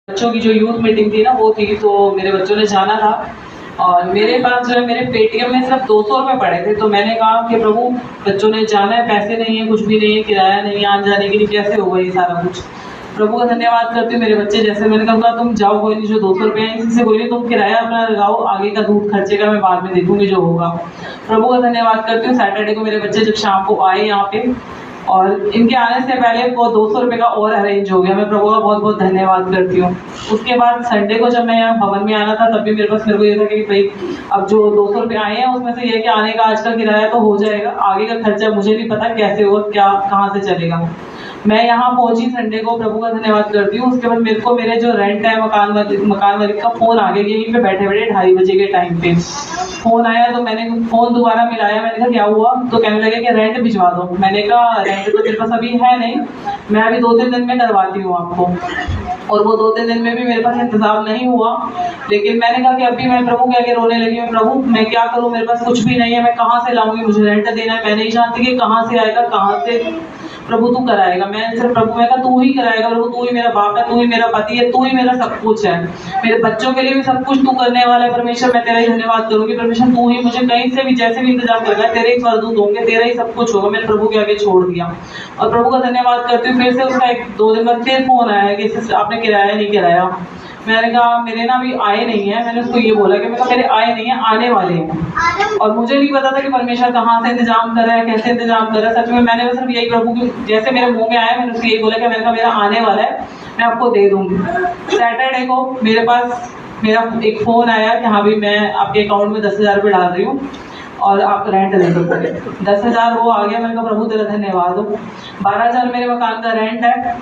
बच्चों की जो यूथ मीटिंग थी ना वो थी, तो मेरे बच्चों ने जाना था और मेरे पास जो है मेरे पेटीएम में सिर्फ 200 रुपये पड़े थे। तो मैंने कहा कि प्रभु बच्चों ने जाना है, पैसे नहीं है, कुछ भी नहीं है, किराया नहीं है, आने जाने के लिए कैसे होगा ये सारा कुछ। प्रभु का धन्यवाद करती हूँ। मेरे बच्चे जैसे मैंने कहा तुम जाओ, कोई नहीं, जो 200 रुपये हैं इसी से कोई नहीं, तुम किराया अपना लगाओ, आगे का दूध खर्चे का मैं बाद में देखूंगी जो होगा। प्रभु का धन्यवाद करती हूँ। सैटरडे को मेरे बच्चे जब शाम को आए यहाँ पे और इनके आने से पहले वो 200 रुपये का और अरेंज हो गया। मैं प्रभु का बहुत बहुत धन्यवाद करती हूँ। उसके बाद संडे को जब मैं यहाँ भवन में आना था तब भी मेरे को ये था कि भाई अब जो 200 रुपये आए हैं उसमें से ये कि आने का आज का किराया तो हो जाएगा, आगे का खर्चा मुझे नहीं पता कैसे होगा, क्या कहाँ से चलेगा। मैं यहाँ पहुंची संडे को, प्रभु का धन्यवाद करती हूँ। उसके बाद मेरे को मेरे जो रेंट है मकान मालिक का फोन आ गया, यहीं पे बैठे बैठे 2:30 बजे के टाइम पे फोन आया। तो मैंने फोन दोबारा मिलाया, मैंने कहा क्या हुआ, तो कहने लगे कि रेंट भिजवा दो। मैंने कहा रेंट तो मेरे पास अभी है नहीं, मैं अभी 2-3 दिन में करवाती हूँ आपको। और वो 2-3 दिन में भी मेरे पास इंतजाम नहीं हुआ। लेकिन मैंने कहा कि अभी मैं प्रभु के आगे रोने लगी, मैं प्रभु मैं क्या करूँ, मेरे पास कुछ भी नहीं है, मैं कहाँ से लाऊंगी, मुझे रेंट देना है, मैं नहीं जानती कि कहाँ से आएगा, कहाँ से प्रभु तू कराएगा। मैं सिर्फ प्रभु मैं कहा तू ही कराएगा प्रभु, तू ही मेरा बाप है, तू ही मेरा पति है, तू ही मेरा सब कुछ है, मेरे बच्चों के लिए भी सब कुछ तू करने वाला है। परमेश्वर मैं तेरा ही धन्यवाद करूंगी। परमेश्वर तू ही मुझे कहीं से भी जैसे भी इंतजाम करेगा, तेरे ही स्वरदूत होंगे, तेरा ही सब कुछ होगा। मैंने प्रभु के आगे छोड़ दिया और प्रभु का धन्यवाद करती हूँ। फिर से उसका 1-2 दिन बाद फिर फोन आया कि आपने किराया नहीं किराया। मैंने कहा मेरे ना अभी आए नहीं है, मैंने उसको ये बोला कि मेरे आए नहीं है, आने वाले हैं। और मुझे नहीं पता था कि परमेश्वर कहाँ से इंतजाम कर रहा है, कैसे इंतजाम कर रहा है। सच में मैंने सिर्फ यही प्रभु की जैसे मेरे मुंह में आया, मैंने उसको यही बोला कि मैंने कहा मेरा आने वाला है, मैं आपको दे दूंगी। सैटरडे को मेरे पास मेरा एक फोन आया कि हाँ भाई मैं आपके अकाउंट में 10,000 रुपये डाल रही हूँ और आप रेंट दे दो। 10,000 वो आ गया। मैंने कहा प्रभु तेरा धन्यवाद हो। 12,000 मेरे मकान का रेंट है।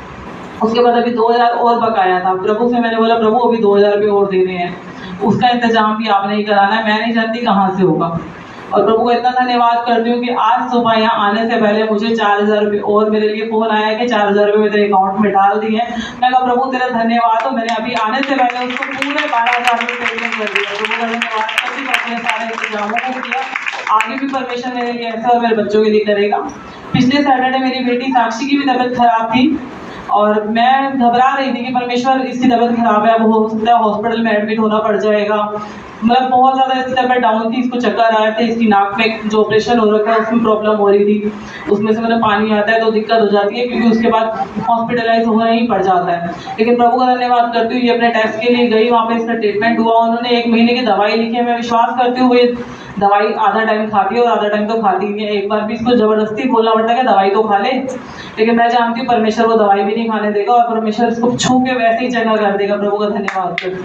उसके बाद अभी 2,000 और बकाया था। प्रभु से मैंने बोला प्रभु अभी 2,000 रुपये और देने हैं, उसका इंतजाम भी आपने ही कराना है, मैं नहीं जानती कहाँ से होगा। और प्रभु को इतना धन्यवाद करती हूँ कि आज सुबह यहाँ आने से पहले मुझे 4,000 रुपये और मेरे लिए फोन आया कि 4,000 रुपये मेरे अकाउंट में डाल दिए। मैं कहा प्रभु तेरा धन्यवाद हो, मैंने अभी आने से पहले उसको पूरे 12,000 रुपये पेमेंट कर दिया। प्रभु का धन्यवाद करती हूँ, अपने सारे इंतजामों को किया। आगे भी परमेश्वर मेरे लिए ऐसा और मेरे बच्चों के लिए करेगा। पिछले सैटरडे मेरी बेटी साक्षी की भी तबीयत खराब थी और मैं घबरा रही थी कि परमेश्वर इसकी तबीयत खराब है, वो हो सकता है हॉस्पिटल में एडमिट होना पड़ जाएगा। मतलब बहुत ज़्यादा इसकी तबीयत डाउन थी, इसको चक्कर आए थे, इसकी नाक में जो ऑपरेशन हो रखा है उसमें प्रॉब्लम हो रही थी, उसमें से मतलब पानी आता है तो दिक्कत हो जाती है, क्योंकि उसके बाद हॉस्पिटलाइज होना ही पड़ जाता है। लेकिन प्रभु का धन्यवाद करती हूँ, ये अपने टेस्ट के लिए गई, वहाँ पे इसका ट्रीटमेंट हुआ, उन्होंने 1 महीने की दवाई लिखी है। मैं विश्वास करती हूँ ये दवाई आधा टाइम खाती है और आधा टाइम तो खाती नहीं है। एक बार भी इसको जबरदस्ती बोलना पड़ता है कि दवाई तो खा ले, लेकिन मैं जानती हूँ परमेश्वर वो दवाई भी नहीं खाने देगा और परमेश्वर इसको छू के वैसे ही जगह कर देगा। प्रभु का धन्यवाद करती हूँ।